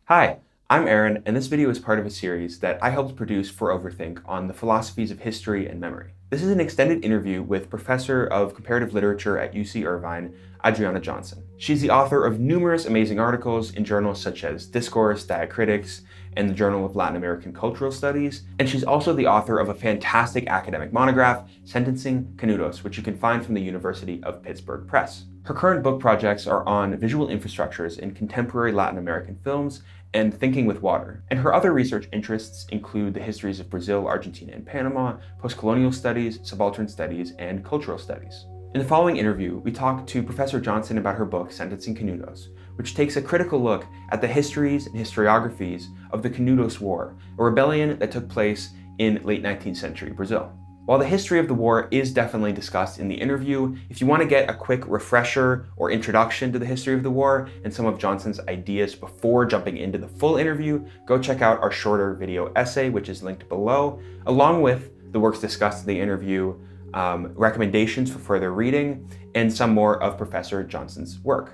Hi, I'm Aaron, and this video is part of a series that I helped produce for Overthink on the philosophies of history and memory. This is an extended interview with Professor of Comparative Literature at UC Irvine, Adriana Johnson. She's the author of numerous amazing articles in journals such as Discourse, Diacritics, and the Journal of Latin American Cultural Studies, and she's also the author of a fantastic academic monograph, Sentencing Canudos, which you can find from the University of Pittsburgh Press. Her current book projects are on visual infrastructures in contemporary Latin American films and thinking with water. And her other research interests include the histories of Brazil, Argentina, and Panama, post-colonial studies, subaltern studies, and cultural studies. In the following interview, we talk to Professor Johnson about her book, Sentencing Canudos, which takes a critical look at the histories and historiographies of the Caneus War, a rebellion that took place in late 19th century Brazil. While the history of the war is definitely discussed in the interview, if you want to get a quick refresher or introduction to the history of the war and some of Johnson's ideas before jumping into the full interview, go check out our shorter video essay, which is linked below, along with the works discussed in the interview, recommendations for further reading, and some more of Professor Johnson's work.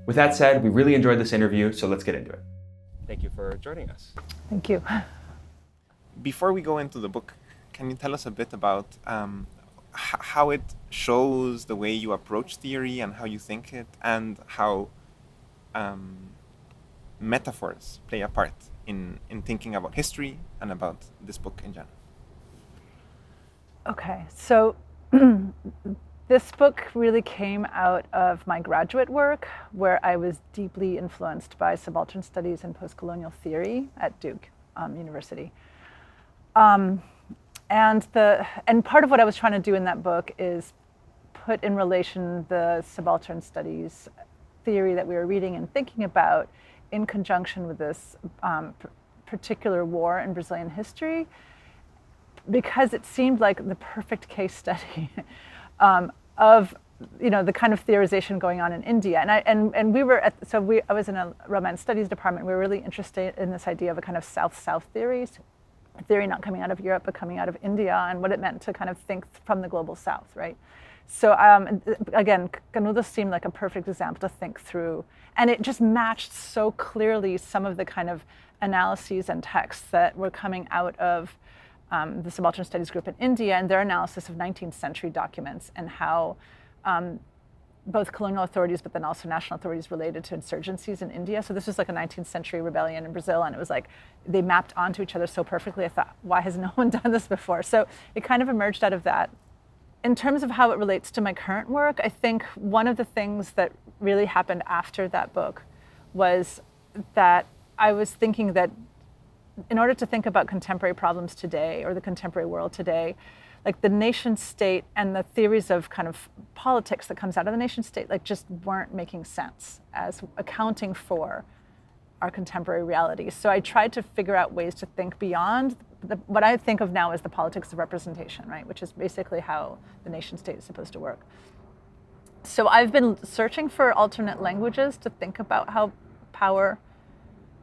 With that said, we really enjoyed this interview, so let's get into it. Thank you for joining us. Thank you. Before we go into the book, can you tell us a bit about how it shows the way you approach theory and how you think it, and how metaphors play a part in thinking about history and about this book in general? Okay, so this book really came out of my graduate work, where I was deeply influenced by subaltern studies and post-colonial theory at Duke University. And part of what I was trying to do in that book is put in relation the subaltern studies theory that we were reading and thinking about in conjunction with this particular war in Brazilian history, because it seemed like the perfect case study of the kind of theorization going on in India. And we were I was in a Romance Studies department. We were really interested in this idea of a kind of South-South theory not coming out of Europe, but coming out of India, and what it meant to kind of think from the global South, right? So again, Canudos seemed like a perfect example to think through. And it just matched so clearly some of the kind of analyses and texts that were coming out of the Subaltern Studies group in India and their analysis of 19th century documents and how both colonial authorities, but then also national authorities related to insurgencies in India. So this was like a 19th century rebellion in Brazil, and it was like they mapped onto each other so perfectly. I thought, why has no one done this before? So it kind of emerged out of that. In terms of how it relates to my current work, I think one of the things that really happened after that book was that I was thinking that in order to think about contemporary problems today or the contemporary world today, like the nation state and the theories of kind of politics that comes out of the nation state like just weren't making sense as accounting for our contemporary reality. So I tried to figure out ways to think beyond what I think of now as the politics of representation, right? Which is basically how the nation state is supposed to work. So I've been searching for alternate languages to think about how power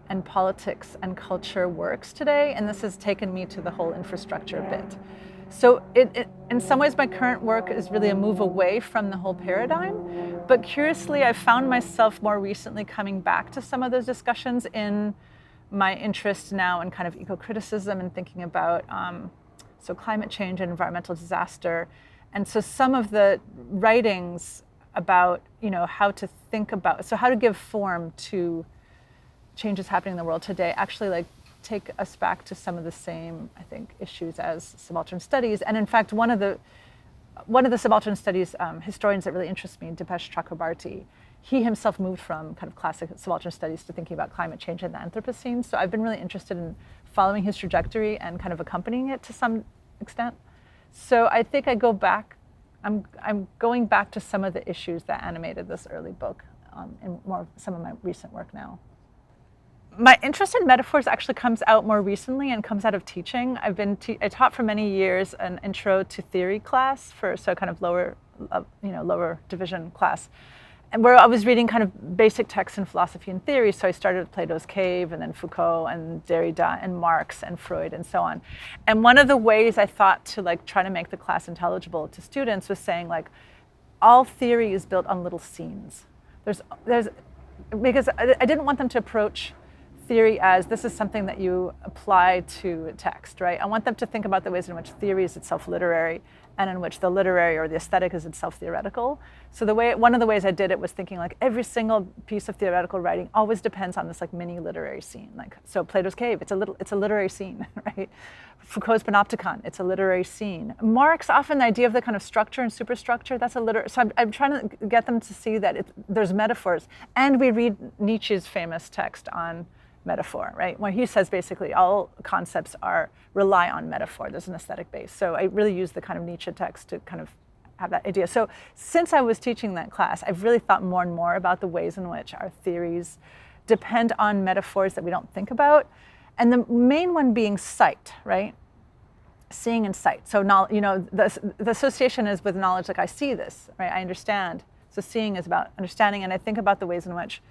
and politics and culture works today, and this has taken me to the whole infrastructure bit. So in some ways, my current work is really a move away from the whole paradigm, but curiously, I found myself more recently coming back to some of those discussions in my interest now in kind of eco-criticism and thinking about climate change and environmental disaster. And so some of the writings about how to think about, so how to give form to changes happening in the world today actually like take us back to some of the same, I think, issues as subaltern studies. And in fact, one of the subaltern studies historians that really interests me, Dipesh Chakrabarty, he himself moved from kind of classic subaltern studies to thinking about climate change in the Anthropocene. So I've been really interested in following his trajectory and kind of accompanying it to some extent. So I think I'm going back to some of the issues that animated this early book in some of my recent work now. My interest in metaphors actually comes out more recently and comes out of teaching. I taught for many years an intro to theory class so kind of lower division class, and where I was reading kind of basic texts in philosophy and theory. So I started with Plato's Cave and then Foucault and Derrida and Marx and Freud and so on. And one of the ways I thought to like try to make the class intelligible to students was saying like, all theory is built on little scenes. Because I didn't want them to approach theory as this is something that you apply to text, right? I want them to think about the ways in which theory is itself literary and in which the literary or the aesthetic is itself theoretical. So one of the ways I did it was thinking like every single piece of theoretical writing always depends on this like mini literary scene. Like, so Plato's Cave, it's a literary scene, right? Foucault's Panopticon, it's a literary scene. Marx, often the idea of the kind of structure and superstructure, that's a literary, so I'm trying to get them to see that there's metaphors. And we read Nietzsche's famous text on metaphor, right? Where he says basically all concepts rely on metaphor. There's an aesthetic base. So I really use the kind of Nietzsche text to kind of have that idea. So since I was teaching that class, I've really thought more and more about the ways in which our theories depend on metaphors that we don't think about. And the main one being sight, right? Seeing and sight. So the association is with knowledge, like I see this, right? I understand. So seeing is about understanding, and I think about the ways in which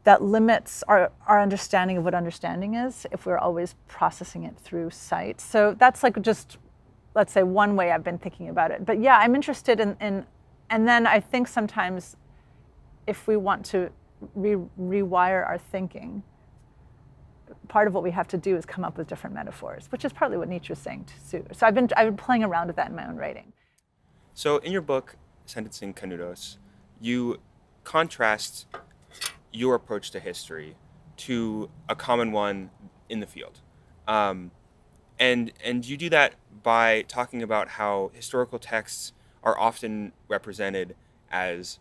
that limits our understanding of what understanding is if we're always processing it through sight. So that's like just, let's say, one way I've been thinking about it. But yeah, I'm interested in and then I think sometimes if we want to rewire our thinking, part of what we have to do is come up with different metaphors, which is partly what Nietzsche was saying too. So I've been playing around with that in my own writing. So in your book, Sentencing Canudos, you contrast your approach to history to a common one in the field. And you do that by talking about how historical texts are often represented as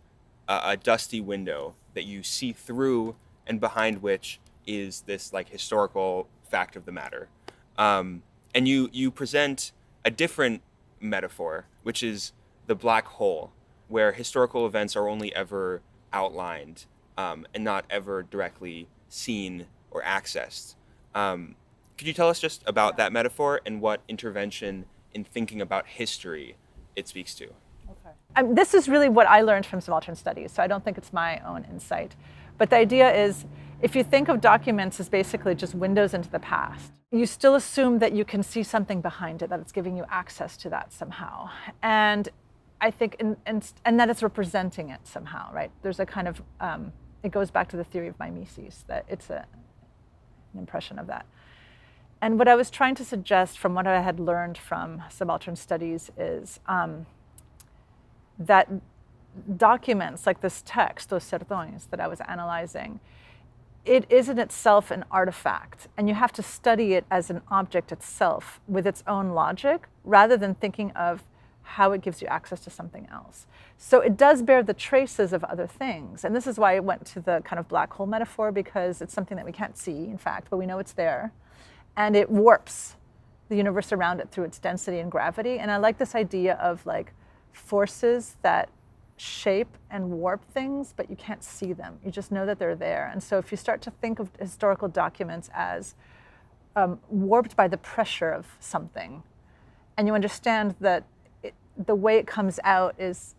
a dusty window that you see through and behind which is this like historical fact of the matter. And you present a different metaphor, which is the black hole, where historical events are only ever outlined and not ever directly seen or accessed. Could you tell us just about that metaphor and what intervention in thinking about history it speaks to? Okay. This is really what I learned from subaltern studies, so I don't think it's my own insight. But the idea is, if you think of documents as basically just windows into the past, you still assume that you can see something behind it, that it's giving you access to that somehow. And I think, and that it's representing it somehow, right? There's a kind of, it goes back to the theory of mimesis, that it's an impression of that. And what I was trying to suggest from what I had learned from subaltern studies is that documents like this text, those sertões that I was analyzing, it is in itself an artifact, and you have to study it as an object itself with its own logic, rather than thinking of how it gives you access to something else. So it does bear the traces of other things. And this is why I went to the kind of black hole metaphor, because it's something that we can't see, in fact, but we know it's there. And it warps the universe around it through its density and gravity. And I like this idea of like forces that shape and warp things, but you can't see them. You just know that they're there. And so if you start to think of historical documents as warped by the pressure of something, and you understand that the way it comes out is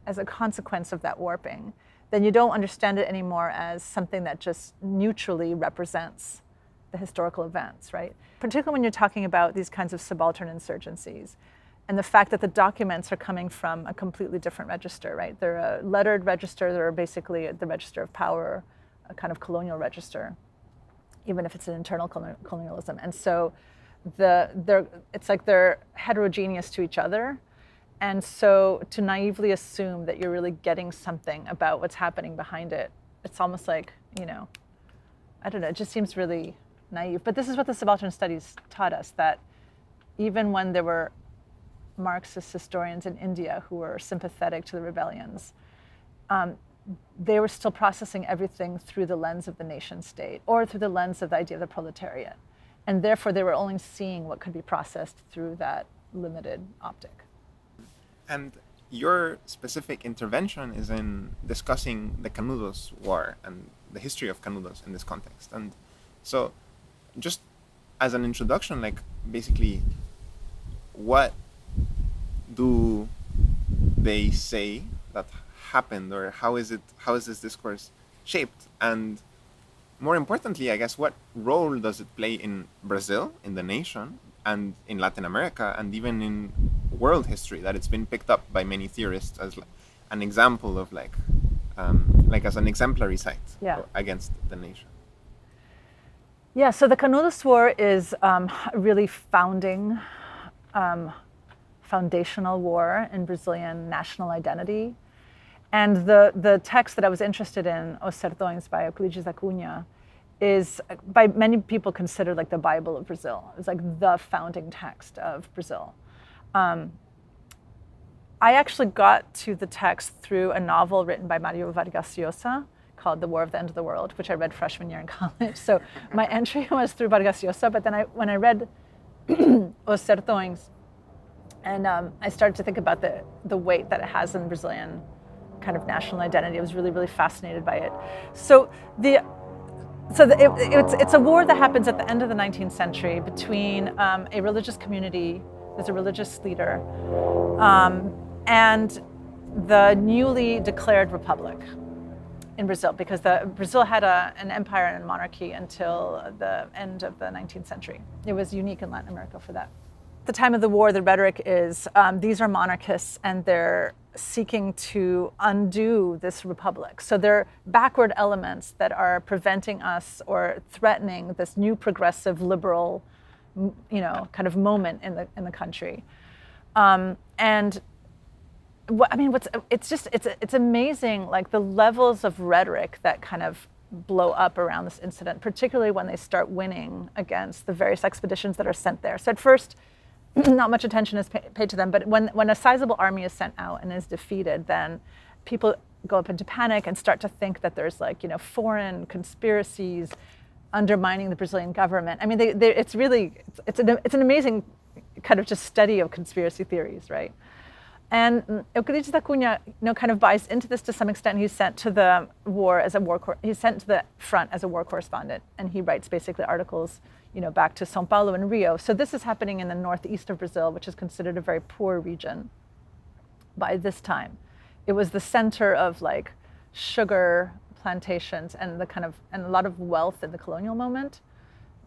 as a consequence of that warping, then you don't understand it anymore as something that just neutrally represents the historical events, right? Particularly when you're talking about these kinds of subaltern insurgencies, and the fact that the documents are coming from a completely different register, right? They're a lettered register, they're basically the register of power, a kind of colonial register, even if it's an internal colonialism. And so it's like they're heterogeneous to each other. And so to naively assume that you're really getting something about what's happening behind it, it's almost like, I don't know, it just seems really naive. But this is what the subaltern studies taught us, that even when there were Marxist historians in India who were sympathetic to the rebellions, they were still processing everything through the lens of the nation state or through the lens of the idea of the proletariat. And therefore, they were only seeing what could be processed through that limited optic. And your specific intervention is in discussing the Canudos War and the history of Canudos in this context. And so just as an introduction, like basically what do they say that happened, or how is this discourse shaped? And more importantly, I guess, what role does it play in Brazil, in the nation, and in Latin America, and even in world history, that it's been picked up by many theorists as an example of like as an exemplary site against the nation? Yeah, so the Canudos War is really foundational war in Brazilian national identity. And the text that I was interested in, Os Sertões by Euclides da Cunha, is by many people considered like the Bible of Brazil. It's like the founding text of Brazil. I actually got to the text through a novel written by Mario Vargas Llosa called The War of the End of the World, which I read freshman year in college. So my entry was through Vargas Llosa, but then when I read Os Sertões, and I started to think about the weight that it has in Brazilian kind of national identity. I was really, really fascinated by it. It's a war that happens at the end of the 19th century between a religious community, there's a religious leader, and the newly declared republic in Brazil, because Brazil had an empire and a monarchy until the end of the 19th century. It was unique in Latin America for that. At the time of the war, the rhetoric is these are monarchists and they're seeking to undo this republic. So they're backward elements that are preventing us or threatening this new progressive liberal, kind of moment in the country. It's amazing, like the levels of rhetoric that kind of blow up around this incident, particularly when they start winning against the various expeditions that are sent there. So at first, not much attention is paid to them, but when a sizable army is sent out and is defeated, then people go up into panic and start to think that there's foreign conspiracies undermining the Brazilian government. I mean, it's an amazing kind of just study of conspiracy theories, right? And Euclides da Cunha, kind of buys into this to some extent. He's sent to the war he's sent to the front as a war correspondent, and he writes basically articles, back to São Paulo and Rio. So this is happening in the northeast of Brazil, which is considered a very poor region by this time. It was the center of like sugar plantations and a lot of wealth in the colonial moment,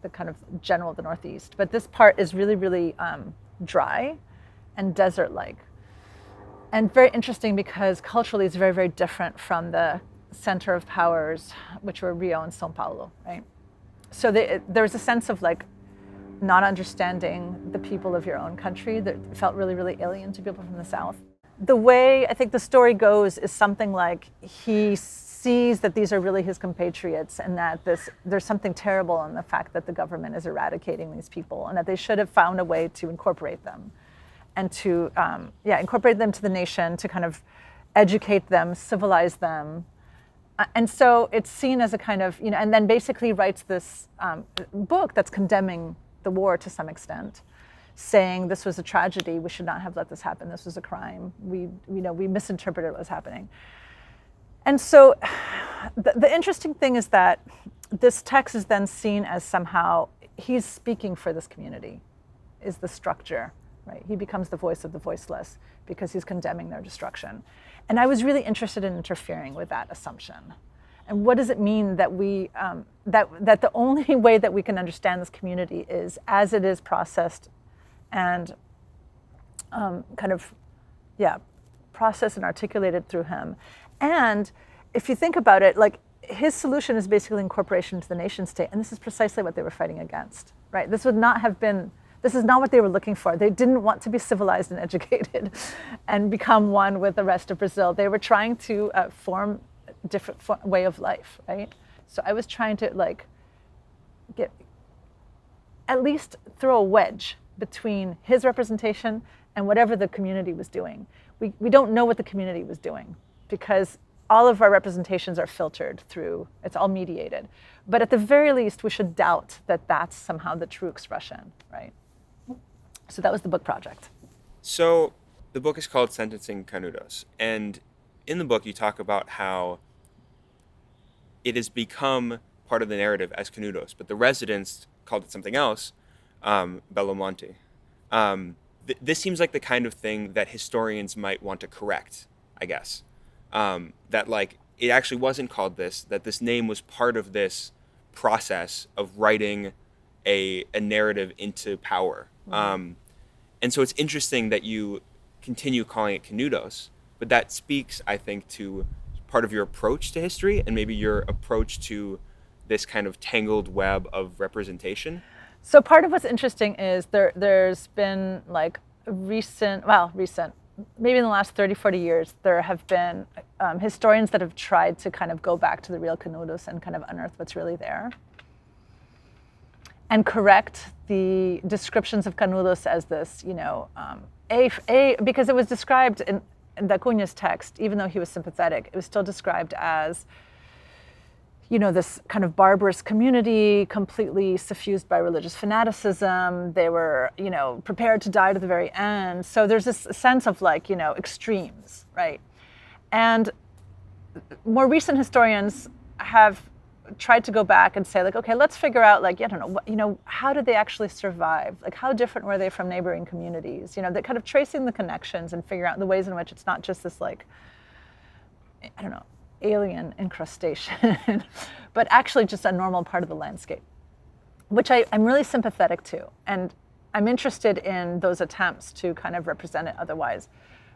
the kind of general of the northeast. But this part is really, really dry and desert-like. And very interesting because culturally it's very, very different from the center of powers, which were Rio and São Paulo, right? So there's a sense of like not understanding the people of your own country that felt really, really alien to people from the South. The way I think the story goes is something like he sees that these are really his compatriots and that there's something terrible in the fact that the government is eradicating these people and that they should have found a way to incorporate them and to incorporate them to the nation, to kind of educate them, civilize them. And so it's seen as a kind of, and then basically writes this book that's condemning the war to some extent, saying this was a tragedy, we should not have let this happen, this was a crime, we misinterpreted what was happening. And so the interesting thing is that this text is then seen as somehow, he's speaking for this community, is the structure, right? He becomes the voice of the voiceless because he's condemning their destruction. And I was really interested in interfering with that assumption. And what does it mean that that the only way that we can understand this community is as it is processed and processed and articulated through him. And if you think about it, like his solution is basically incorporation into the nation state, and this is precisely what they were fighting against, right? This is not what they were looking for. They didn't want to be civilized and educated and become one with the rest of Brazil. They were trying to form a different way of life, right? So I was trying to at least throw a wedge between his representation and whatever the community was doing. We don't know what the community was doing because all of our representations are filtered through, it's all mediated. But at the very least, we should doubt that that's somehow the true expression, right? So that was the book project. So the book is called Sentencing Canudos. And in the book, you talk about how it has become part of the narrative as Canudos, but the residents called it something else, Belo Monte. This seems like the kind of thing that historians might want to correct, I guess. That like it actually wasn't called this, that this name was part of this process of writing a narrative into power. Mm-hmm. And so it's interesting that you continue calling it Canudos, but that speaks, I think, to part of your approach to history and maybe your approach to this kind of tangled web of representation? So part of what's interesting is there's been like recent, maybe in the last 30, 40 years, there have been historians that have tried to kind of go back to the real Canudos and kind of unearth what's really there and correct the descriptions of Canudos as this, because it was described in Acuña's text, even though he was sympathetic, it was still described as, this kind of barbarous community, completely suffused by religious fanaticism. They were, prepared to die to the very end. So there's this sense of extremes, right? And more recent historians have tried to go back and say, okay, let's figure out, how did they actually survive? How different were they from neighboring communities? That kind of tracing the connections and figure out the ways in which it's not just this, alien incrustation, but actually just a normal part of the landscape, which I'm really sympathetic to. And I'm interested in those attempts to kind of represent it otherwise.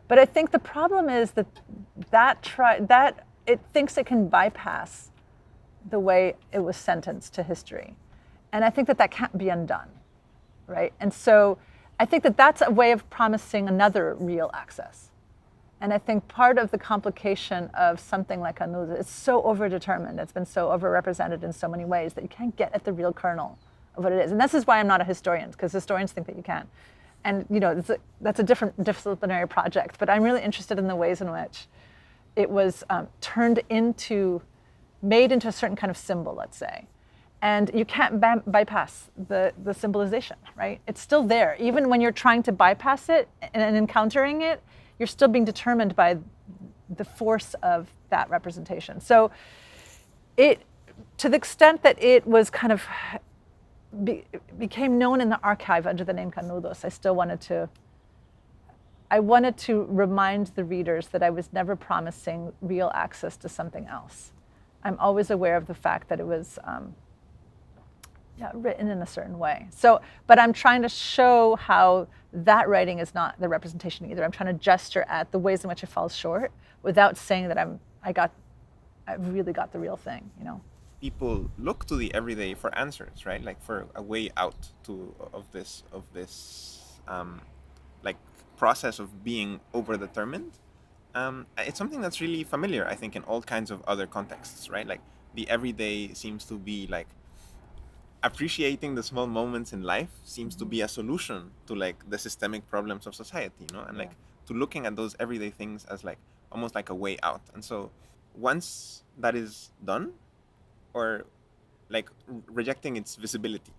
But I think the problem is that it thinks it can bypass the way it was sentenced to history. And I think that can't be undone, right? And so I think that that's a way of promising another real access. And I think part of the complication of something like Canudos, it's so overdetermined, it's been so overrepresented in so many ways that you can't get at the real kernel of what it is. And this is why I'm not a historian, because historians think that you can. And that's a different disciplinary project, but I'm really interested in the ways in which it was made into a certain kind of symbol, let's say. And you can't bypass the symbolization, right? It's still there. Even when you're trying to bypass it and encountering it, you're still being determined by the force of that representation. So to the extent that it was kind of became known in the archive under the name Canudos, I wanted to remind the readers that I was never promising real access to something else. I'm always aware of the fact that it was written in a certain way. But I'm trying to show how that writing is not the representation either. I'm trying to gesture at the ways in which it falls short without saying that I really got the real thing, People look to the everyday for answers, right? For a way out of this process of being overdetermined. It's something that's really familiar, I think, in all kinds of other contexts, right? The everyday seems to be appreciating the small moments in life seems to be a solution to the systemic problems of society, and to looking at those everyday things as almost like a way out. And so once that is done, or rejecting its visibility,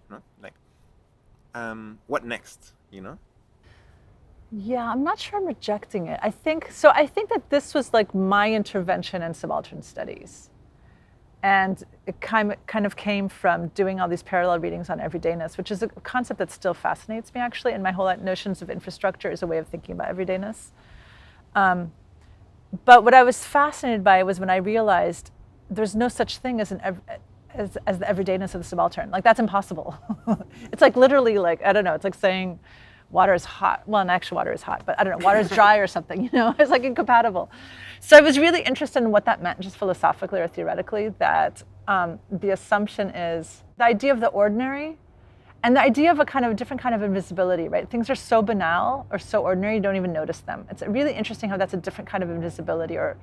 what next, Yeah, I'm not sure I'm rejecting it. I think that this was my intervention in subaltern studies. And it kind of came from doing all these parallel readings on everydayness, which is a concept that still fascinates me, actually. And my whole notions of infrastructure is a way of thinking about everydayness. But what I was fascinated by was when I realized there's no such thing as as the everydayness of the subaltern. That's impossible. It's literally I don't know, it's like saying water is hot. Well, and actually water is hot, but I don't know, water is dry or something, it's incompatible. So I was really interested in what that meant, just philosophically or theoretically, that the assumption is the idea of the ordinary and the idea of a different kind of invisibility, right? Things are so banal or so ordinary, you don't even notice them. It's really interesting how that's a different kind of invisibility or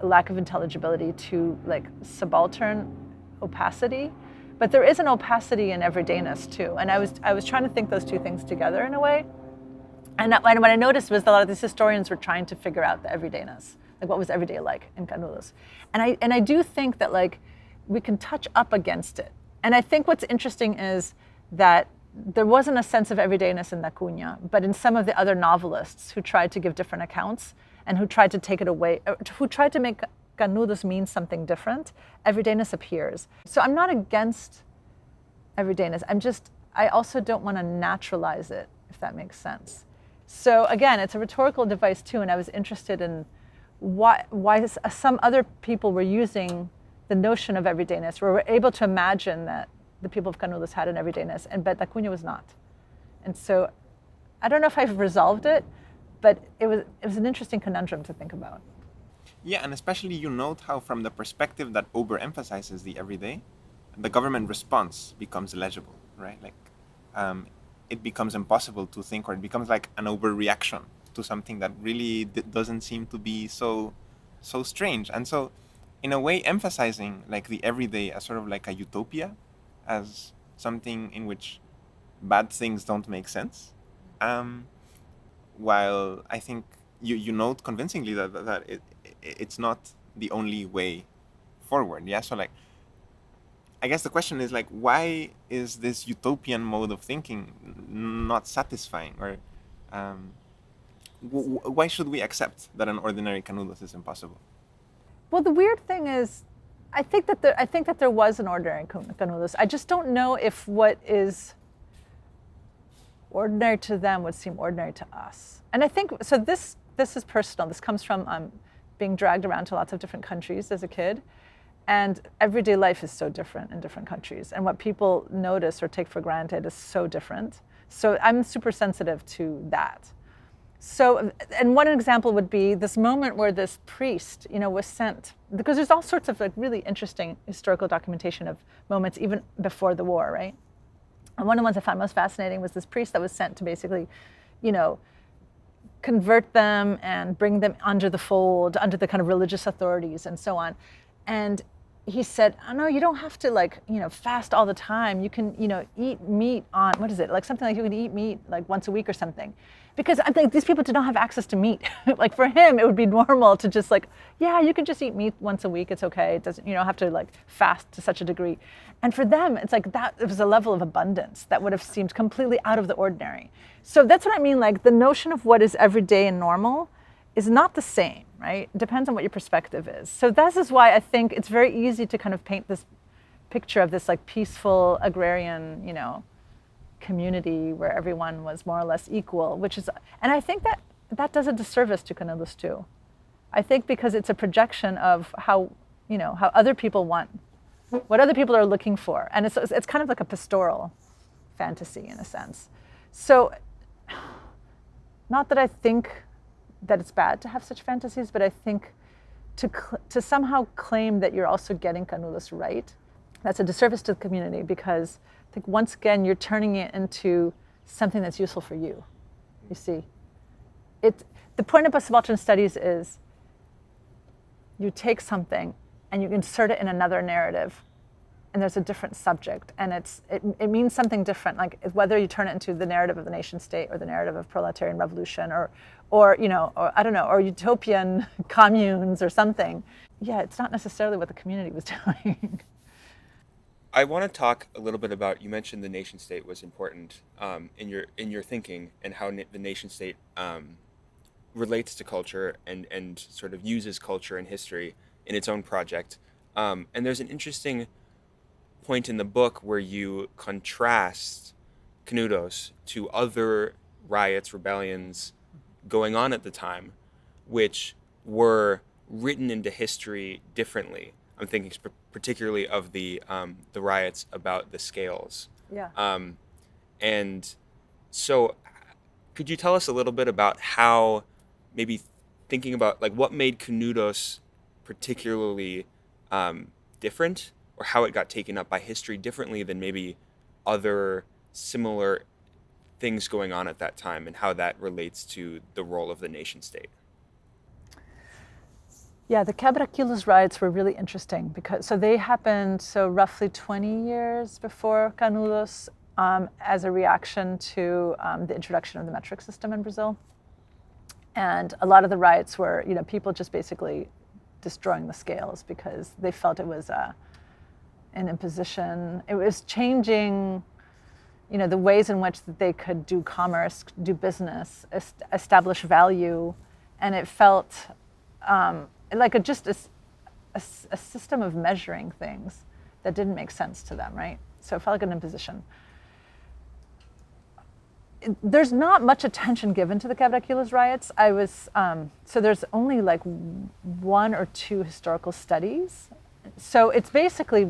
a lack of intelligibility to subaltern opacity. But there is an opacity in everydayness too. And I was trying to think those two things together in a way. And what I noticed was that a lot of these historians were trying to figure out the everydayness, what was everyday like in Canudos. And I do think that we can touch up against it. And I think what's interesting is that there wasn't a sense of everydayness in Acuña, but in some of the other novelists who tried to give different accounts and who tried to take it away, who tried to make Canudos mean something different, everydayness appears. So I'm not against everydayness. I also don't want to naturalize it, if that makes sense. So again, it's a rhetorical device too, and I was interested in why some other people were using the notion of everydayness, where we're able to imagine that the people of Canudos had an everydayness, but Acuña was not. And so I don't know if I've resolved it, but it was an interesting conundrum to think about. Yeah, and especially you note how from the perspective that overemphasizes the everyday, the government response becomes illegible, right? Like, it becomes impossible to think, or it becomes like an overreaction to something that really doesn't seem to be so strange. And so, in a way, emphasizing like the everyday as sort of like a utopia, as something in which bad things don't make sense. While I think you note convincingly that it's not the only way forward. Yeah. So like, I guess the question is like, why is this utopian mode of thinking not satisfying, or why should we accept that an ordinary Canudos is impossible? Well, the weird thing is, I think that there was an ordinary Canudos. I just don't know if what is ordinary to them would seem ordinary to us. And I think so. This is personal. This comes from being dragged around to lots of different countries as a kid, and everyday life is so different in different countries, and what people notice or take for granted is so different. So I'm super sensitive to that. So, and one example would be this moment where this priest, was sent, because there's all sorts of like really interesting historical documentation of moments even before the war, right? And one of the ones I found most fascinating was this priest that was sent to basically, convert them and bring them under the fold, under the kind of religious authorities and so on. And he said, oh, no, you don't have to fast all the time. You can, eat meat on, what is it? Like something like you can eat meat like once a week or something. Because I think these people did not have access to meat. Like for him, it would be normal to just you can just eat meat once a week. It's okay. It doesn't, you don't have to fast to such a degree. And for them, it's like that, it was a level of abundance that would have seemed completely out of the ordinary. So that's what I mean. Like the notion of what is everyday and normal is not the same, right? It depends on what your perspective is. So this is why I think it's very easy to kind of paint this picture of this peaceful agrarian, community where everyone was more or less equal, and I think that does a disservice to Canudos too. I think because it's a projection of how other people want, what other people are looking for, and it's kind of like a pastoral fantasy in a sense. So, not that I think that it's bad to have such fantasies, but I think to somehow claim that you're also getting Canudos right, that's a disservice to the community, because I think once again you're turning it into something that's useful for you. You see, the point of subaltern studies is you take something and you insert it in another narrative, and there's a different subject, and it means something different. Like whether you turn it into the narrative of the nation state or the narrative of proletarian revolution, or I don't know, or utopian communes or something. Yeah, it's not necessarily what the community was doing. I want to talk a little bit about, you mentioned the nation state was important in your thinking, and how the nation state relates to culture and sort of uses culture and history in its own project. And there's an interesting point in the book where you contrast Canudos to other riots, rebellions going on at the time, which were written into history differently. I'm thinking particularly of the riots about the scales. Yeah. And so could you tell us a little bit about how, maybe thinking about what made Canudos particularly different, or how it got taken up by history differently than maybe other similar things going on at that time, and how that relates to the role of the nation state? Yeah, the Quebra-Quilos riots were really interesting because they happened roughly 20 years before Canudos, as a reaction to the introduction of the metric system in Brazil. And a lot of the riots were, people just basically destroying the scales because they felt it was an imposition. It was changing, the ways in which they could do commerce, do business, establish value, and it felt like just a system of measuring things that didn't make sense to them, right? So it felt like an imposition. There's not much attention given to the Quebra-Quilos riots. So there's only one or two historical studies. So it's basically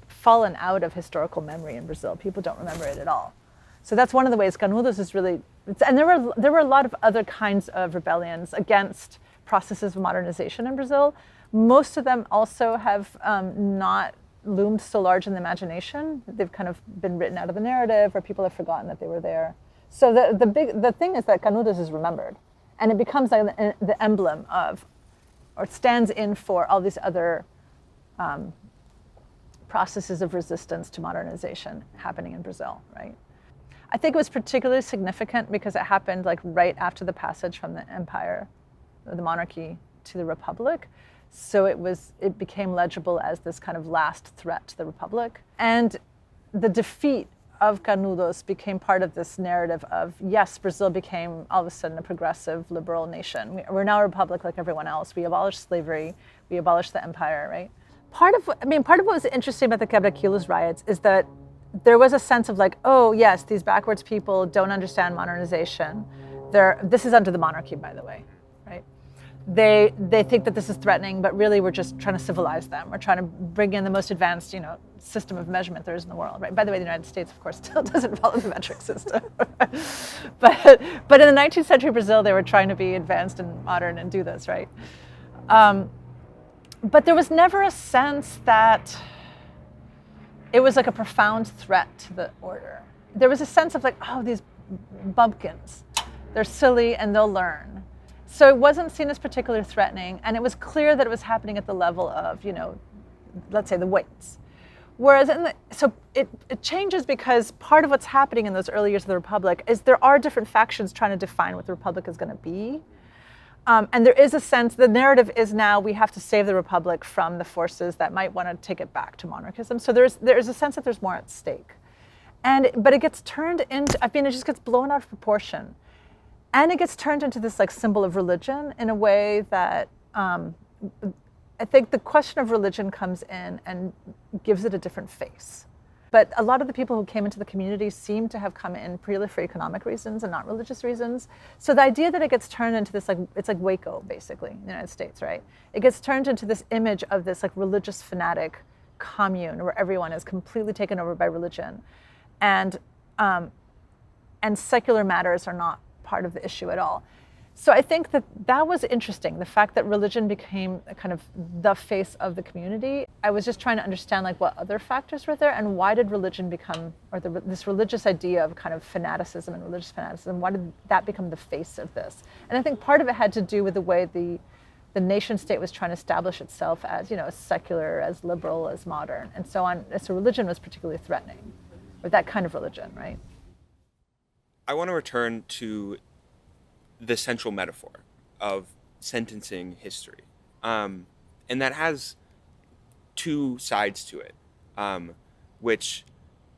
fallen out of historical memory in Brazil. People don't remember it at all. So that's one of the ways Canudos is really, and there were a lot of other kinds of rebellions against processes of modernization in Brazil. Most of them also have not loomed so large in the imagination. They've kind of been written out of the narrative, or people have forgotten that they were there. So the thing is that Canudos is remembered, and it becomes like the emblem of, or stands in for all these other processes of resistance to modernization happening in Brazil, right? I think it was particularly significant because it happened like right after the passage from the empire, the monarchy, to the republic. So it became legible as this kind of last threat to the republic. And the defeat of Canudos became part of this narrative of, yes, Brazil became all of a sudden a progressive liberal nation. We're now a republic like everyone else. We abolished slavery. We abolished the empire, right? Part of what was interesting about the Quebra-Quilos riots is that there was a sense of like, oh yes, these backwards people don't understand modernization. This is under the monarchy, by the way, right? They think that this is threatening, but really we're just trying to civilize them. We're trying to bring in the most advanced, system of measurement there is in the world, right? By the way, the United States, of course, still doesn't follow the metric system. but in the 19th century Brazil, they were trying to be advanced and modern and do this, right? But there was never a sense that it was like a profound threat to the order. There was a sense of like, oh, these bumpkins, they're silly and they'll learn. So it wasn't seen as particularly threatening, and it was clear that it was happening at the level of, let's say the weights. Whereas it changes because part of what's happening in those early years of the Republic is there are different factions trying to define what the Republic is going to be. And there is a sense, the narrative is now we have to save the Republic from the forces that might want to take it back to monarchism. So there is a sense that there's more at stake. But it gets turned into, it just gets blown out of proportion. And it gets turned into this like symbol of religion in a way that I think the question of religion comes in and gives it a different face. But a lot of the people who came into the community seem to have come in purely for economic reasons and not religious reasons. So the idea that it gets turned into this, it's like Waco, basically, in the United States, right? It gets turned into this image of this like religious fanatic commune where everyone is completely taken over by religion. And secular matters are not part of the issue at all. So I think that was interesting, the fact that religion became kind of the face of the community. I was just trying to understand like what other factors were there and why did religion become, or this religious idea of kind of fanaticism and religious fanaticism, why did that become the face of this? And I think part of it had to do with the way the nation state was trying to establish itself as, as secular, as liberal, as modern, and so on. So religion was particularly threatening, or that kind of religion, right? I want to return to the central metaphor of sentencing history. And that has two sides to it, which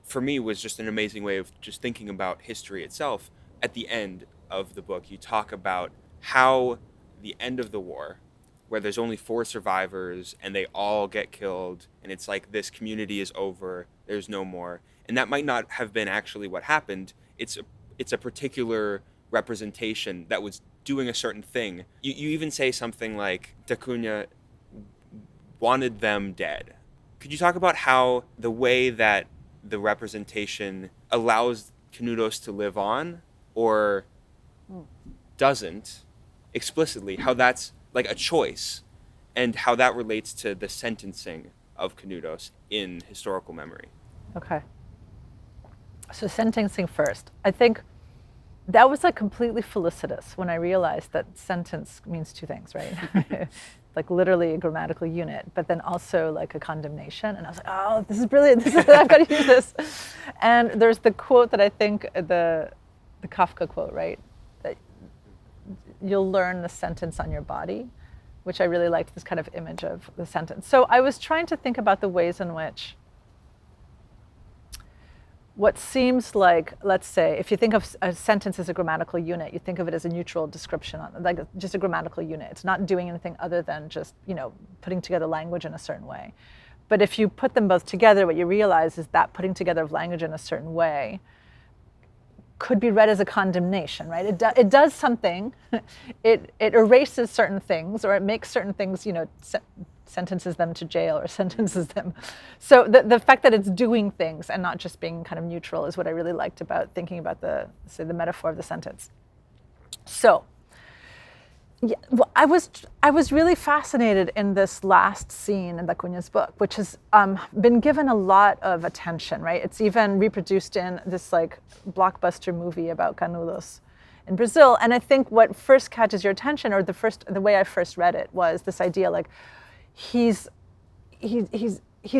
for me was just an amazing way of just thinking about history itself. At the end of the book, you talk about how the end of the war, where there's only 4 survivors and they all get killed, and it's like this community is over, there's no more. And that might not have been actually what happened. It's a particular representation that was doing a certain thing. You even say something like Da Cunha wanted them dead. Could you talk about how the way that the representation allows Canudos to live on or doesn't explicitly, how that's like a choice and how that relates to the sentencing of Canudos in historical memory? Okay. So sentencing first. I think that was like completely felicitous when I realized that sentence means 2 things, right? Like literally a grammatical unit, but then also like a condemnation. And I was like, oh, this is brilliant. I've got to use this. And there's the quote that I think, the Kafka quote, right? That you'll learn the sentence on your body, which I really liked, this kind of image of the sentence. So I was trying to think about the ways in which what seems like, let's say, if you think of a sentence as a grammatical unit, you think of it as a neutral description, like just a grammatical unit. It's not doing anything other than just, putting together language in a certain way. But if you put them both together, what you realize is that putting together of language in a certain way could be read as a condemnation, right? It does something. It erases certain things, or it makes certain things, sentences them to jail or sentences them. So the fact that it's doing things and not just being kind of neutral is what I really liked about thinking about the metaphor of the sentence. So Yeah, well, I was really fascinated in this last scene in the Caneus book, which has been given a lot of attention, right? It's even reproduced in this like blockbuster movie about Canudos in Brazil. And I think what first catches your attention, or the way I first read it, was this idea like he's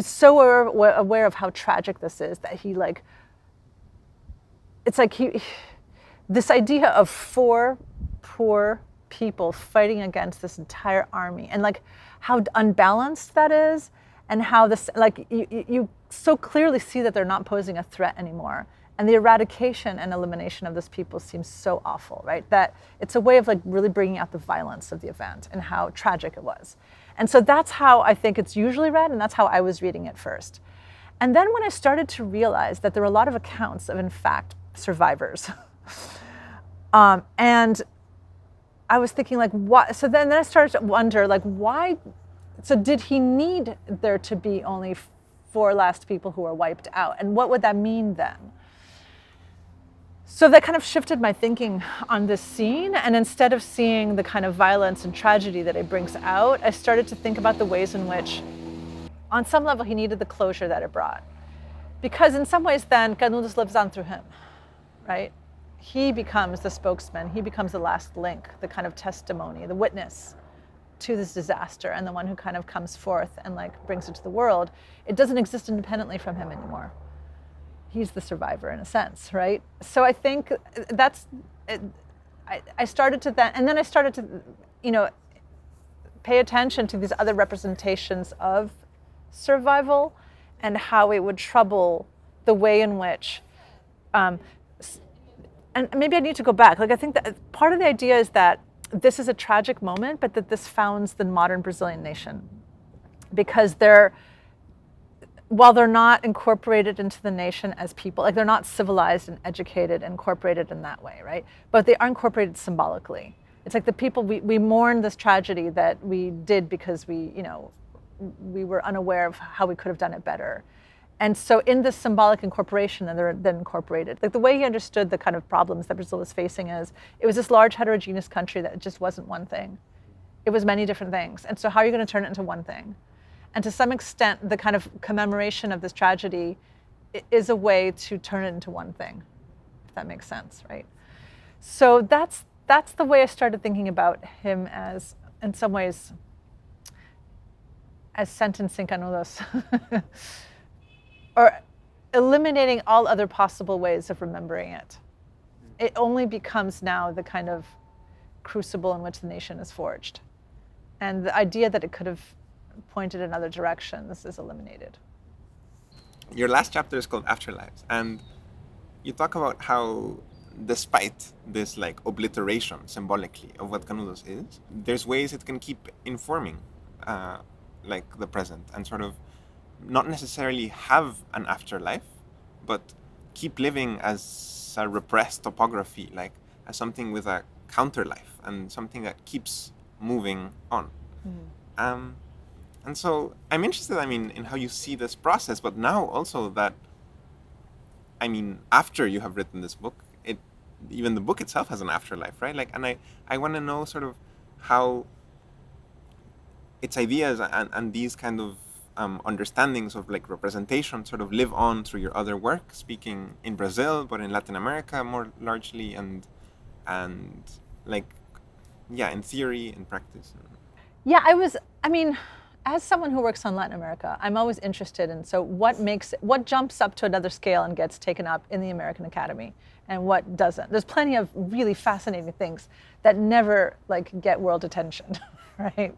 so aware of how tragic this is that he like, it's like this idea of 4 poor people fighting against this entire army, and like how unbalanced that is, and how this, like, you so clearly see that they're not posing a threat anymore, and the eradication and elimination of those people seems so awful, right? That it's a way of like really bringing out the violence of the event and how tragic it was. And so that's how I think it's usually read, and that's how I was reading it first. And then when I started to realize that there were a lot of accounts of, in fact, survivors, and I was thinking like, what? So then I started to wonder like, why? So did he need there to be only 4 last people who were wiped out? And what would that mean then? So that kind of shifted my thinking on this scene. And instead of seeing the kind of violence and tragedy that it brings out, I started to think about the ways in which, on some level, he needed the closure that it brought. Because in some ways then, Canudos lives on through him, right? He becomes the spokesman, he becomes the last link, the kind of testimony, the witness to this disaster, and the one who kind of comes forth and like brings it to the world. It doesn't exist independently from him anymore. He's the survivor in a sense, right? So I think that's, I started to then, and then I started to, pay attention to these other representations of survival and how it would trouble the way in which, and maybe I need to go back. Like, I think that part of the idea is that this is a tragic moment, but that this founds the modern Brazilian nation. Because while they're not incorporated into the nation as people, like they're not civilized and educated and incorporated in that way, right? But they are incorporated symbolically. It's like the people, we mourn this tragedy that we did because we were unaware of how we could have done it better. And so in this symbolic incorporation, and they're then incorporated. Like the way he understood the kind of problems that Brazil was facing is, it was this large heterogeneous country that just wasn't one thing. It was many different things. And so how are you going to turn it into one thing? And to some extent, the kind of commemoration of this tragedy is a way to turn it into one thing, if that makes sense, right? So that's the way I started thinking about him as, in some ways, as sentencing Canudos. Or eliminating all other possible ways of remembering it. It only becomes now the kind of crucible in which the nation is forged. And the idea that it could have pointed in other directions is eliminated. Your last chapter is called Afterlives, and you talk about how, despite this like obliteration symbolically of what Canudos is, there's ways it can keep informing like the present, and sort of not necessarily have an afterlife, but keep living as a repressed topography, like as something with a counterlife and something that keeps moving on. Mm. And so I'm interested, in how you see this process, but now also that, after you have written this book, even the book itself has an afterlife, right? Like, and I want to know sort of how its ideas and these kind of understandings of like representation sort of live on through your other work, speaking in Brazil, but in Latin America more largely, and like, yeah, in theory, in practice. Yeah, as someone who works on Latin America, I'm always interested in, so what jumps up to another scale and gets taken up in the American Academy, and what doesn't. There's plenty of really fascinating things that never like get world attention, right?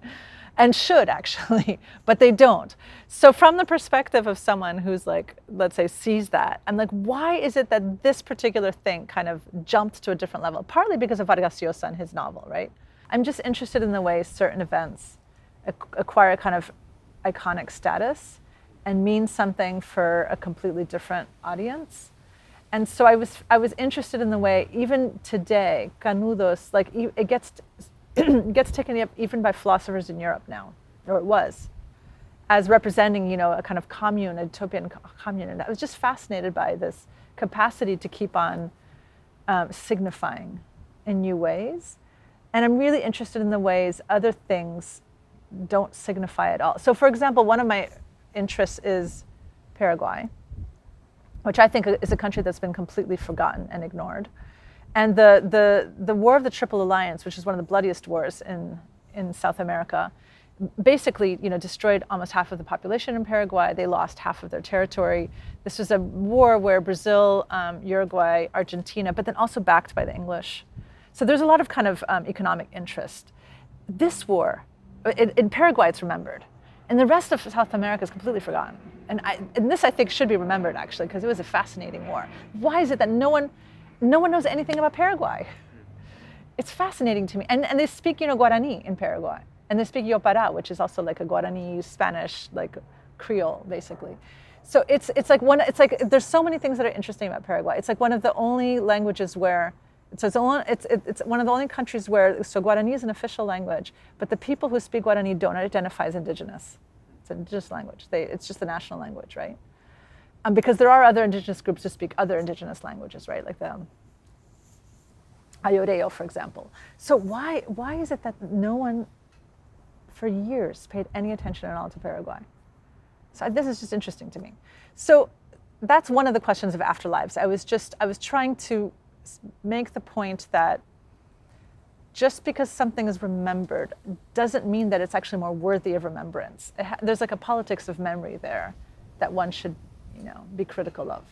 And should actually, but they don't. So from the perspective of someone who's like, let's say, sees that, I'm like, why is it that this particular thing kind of jumped to a different level? Partly because of Vargas Llosa and his novel, right? I'm just interested in the way certain events acquire a kind of iconic status and mean something for a completely different audience. And so I was interested in the way, even today, Canudos, like it gets taken up even by philosophers in Europe now, or it was, as representing, a kind of commune, a utopian commune. And I was just fascinated by this capacity to keep on signifying in new ways. And I'm really interested in the ways other things don't signify at all. So for example, one of my interests is Paraguay, which I think is a country that's been completely forgotten and ignored. And the War of the Triple Alliance, which is one of the bloodiest wars in South America, basically, destroyed almost half of the population in Paraguay. They lost half of their territory. This was a war where Brazil, Uruguay, Argentina, but then also backed by the English. So there's a lot of kind of economic interest. This war, in Paraguay, it's remembered. And the rest of South America is completely forgotten. And this, I think, should be remembered, actually, because it was a fascinating war. Why is it that no one knows anything about Paraguay? It's fascinating to me. And they speak, Guarani in Paraguay. And they speak Yopara, which is also like a Guarani Spanish, like Creole, basically. So it's like there's so many things that are interesting about Paraguay. It's like one of the only languages where, it's one of the only countries where, so Guarani is an official language, but the people who speak Guarani don't identify as indigenous. It's an indigenous language. It's just the national language, right? Because there are other indigenous groups who speak other indigenous languages, right? Like the Ayoreo, for example. So why is it that no one for years paid any attention at all to Paraguay? So this is just interesting to me. So that's one of the questions of afterlives. I was trying to make the point that just because something is remembered doesn't mean that it's actually more worthy of remembrance. There's like a politics of memory there that one should, be critical of.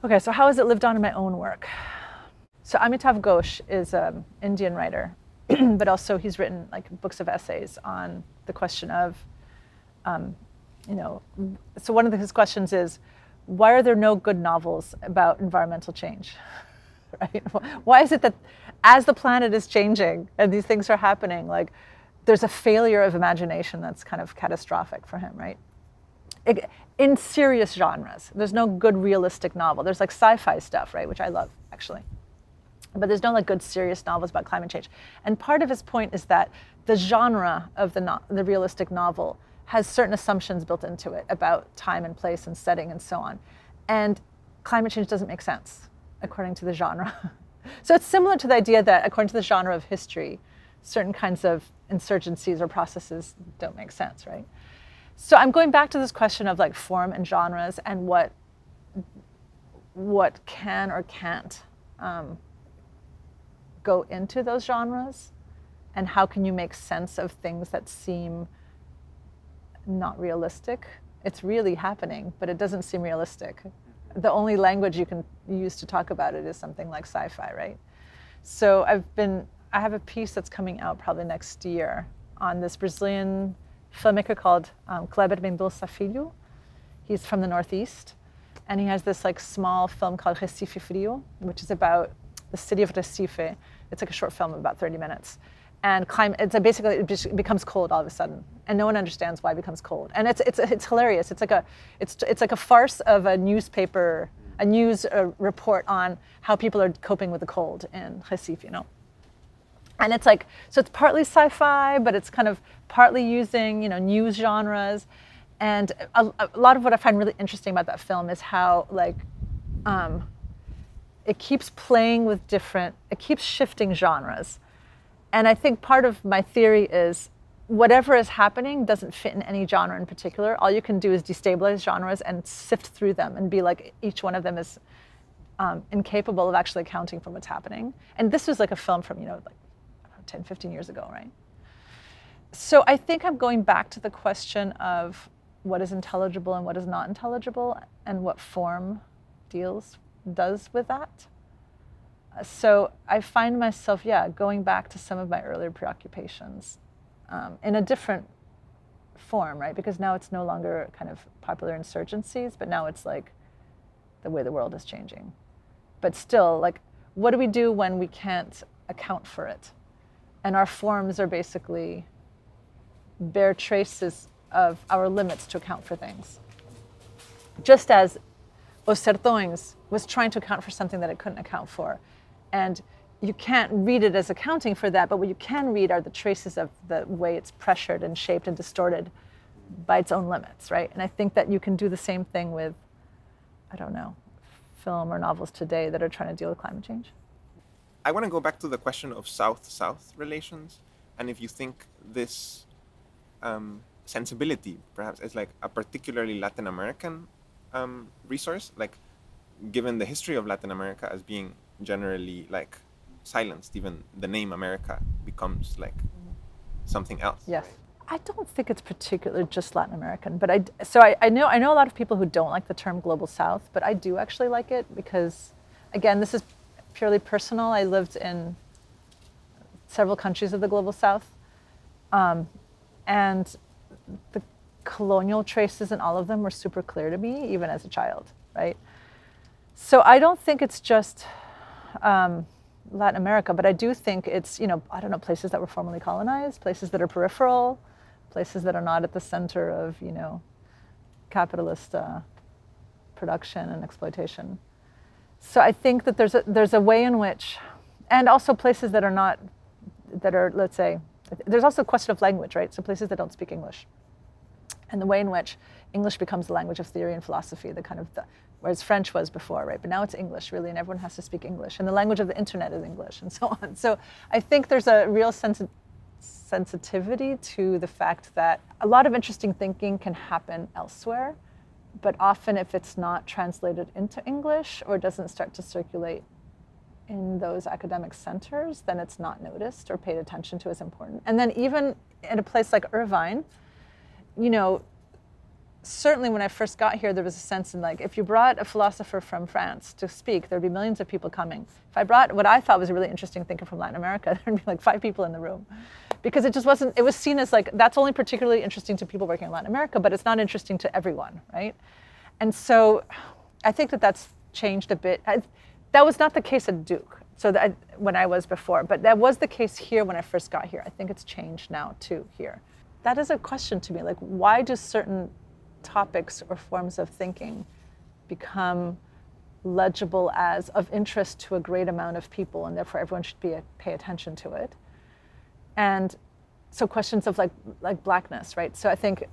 Okay, so how is it lived on in my own work? So Amitav Ghosh is an Indian writer, but also he's written like books of essays on the question of, so one of his questions is, why are there no good novels about environmental change, right? Why is it that as the planet is changing and these things are happening, like there's a failure of imagination that's kind of catastrophic for him, right? In serious genres, there's no good realistic novel. There's like sci-fi stuff, right, which I love, actually. But there's no like good serious novels about climate change. And part of his point is that the genre of the realistic novel has certain assumptions built into it about time and place and setting and so on. And climate change doesn't make sense according to the genre. So it's similar to the idea that according to the genre of history, certain kinds of insurgencies or processes don't make sense, right? So I'm going back to this question of like form and genres and what can or can't go into those genres, and how can you make sense of things that seem not realistic. It's really happening, but it doesn't seem realistic. The only language you can use to talk about it is something like sci-fi, right? So I have a piece that's coming out probably next year on this Brazilian filmmaker called Kleber Mendonça Filho. He's from the Northeast, and he has this like small film called Recife Frio, which is about the city of Recife. It's like a short film of about 30 minutes. And basically it just becomes cold all of a sudden, and no one understands why it becomes cold. And it's hilarious. It's like a farce of a news report on how people are coping with the cold in Recife, And it's like, so it's partly sci-fi, but it's kind of partly using, news genres. And a lot of what I find really interesting about that film is how it keeps playing with it keeps shifting genres. And I think part of my theory is whatever is happening doesn't fit in any genre in particular. All you can do is destabilize genres and sift through them and be like, each one of them is incapable of actually accounting for what's happening. And this was like a film from, 10, 15 years ago, right? So I think I'm going back to the question of what is intelligible and what is not intelligible, and what form does with that. So I find myself, going back to some of my earlier preoccupations in a different form, right? Because now it's no longer kind of popular insurgencies, but now it's like the way the world is changing. But still, like, what do we do when we can't account for it? And our forms are basically bare traces of our limits to account for things. Just as Os Sertões was trying to account for something that it couldn't account for. And you can't read it as accounting for that, but what you can read are the traces of the way it's pressured and shaped and distorted by its own limits, right? And I think that you can do the same thing with, film or novels today that are trying to deal with climate change. I want to go back to the question of South-South relations, and if you think this sensibility perhaps is like a particularly Latin American resource, like given the history of Latin America as being generally like silenced, even the name America becomes like something else. Yes. I don't think it's particularly just Latin American, but I know a lot of people who don't like the term Global South, but I do actually like it because, again, this is purely personal. I lived in several countries of the Global South, and the colonial traces in all of them were super clear to me, even as a child, right? So I don't think it's just Latin America, but I do think it's, I don't know, places that were formerly colonized, places that are peripheral, places that are not at the center of, capitalist production and exploitation. So I think that there's a way in which, and also places that are, let's say, there's also a question of language, right? So places that don't speak English. And the way in which English becomes the language of theory and philosophy, whereas French was before, right? But now it's English, really, and everyone has to speak English. And the language of the internet is English, and so on. So I think there's a real sensitivity to the fact that a lot of interesting thinking can happen elsewhere, but often if it's not translated into English or doesn't start to circulate in those academic centers, then it's not noticed or paid attention to as important. And then even in a place like Irvine, certainly when I first got here, there was a sense in like, if you brought a philosopher from France to speak, there'd be millions of people coming. If I brought what I thought was a really interesting thinker from Latin America, there'd be like 5 people in the room. Because it just wasn't, it was seen as like, that's only particularly interesting to people working in Latin America, but it's not interesting to everyone, right? And so I think that that's changed a bit. That was not the case at Duke, when I was before, but that was the case here when I first got here. I think it's changed now too here. That is a question to me, like why do certain topics or forms of thinking become legible as of interest to a great amount of people, and therefore everyone should pay attention to it? And so questions of like blackness, right? So I think,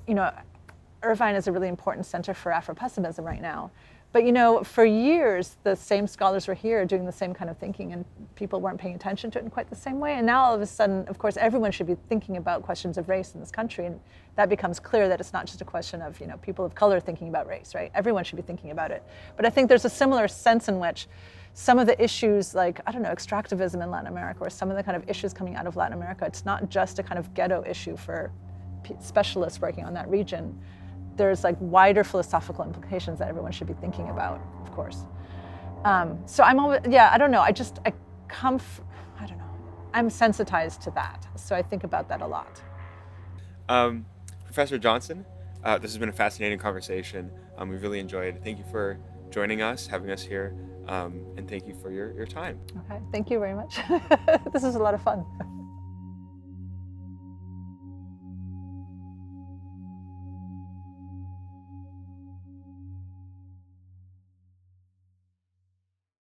Irvine is a really important center for Afro-pessimism right now. But for years, the same scholars were here doing the same kind of thinking, and people weren't paying attention to it in quite the same way. And now all of a sudden, of course, everyone should be thinking about questions of race in this country, and that becomes clear that it's not just a question of people of color thinking about race, right? Everyone should be thinking about it. But I think there's a similar sense in which some of the issues like, I don't know, extractivism in Latin America, or some of the kind of issues coming out of Latin America, it's not just a kind of ghetto issue for specialists working on that region. There's like wider philosophical implications that everyone should be thinking about, of course. So I'm always, I don't know. I don't know. I'm sensitized to that. So I think about that a lot. Professor Johnson, this has been a fascinating conversation. We've really enjoyed it. Thank you for joining us, having us here, and thank you for your time. Okay, thank you very much. This is a lot of fun.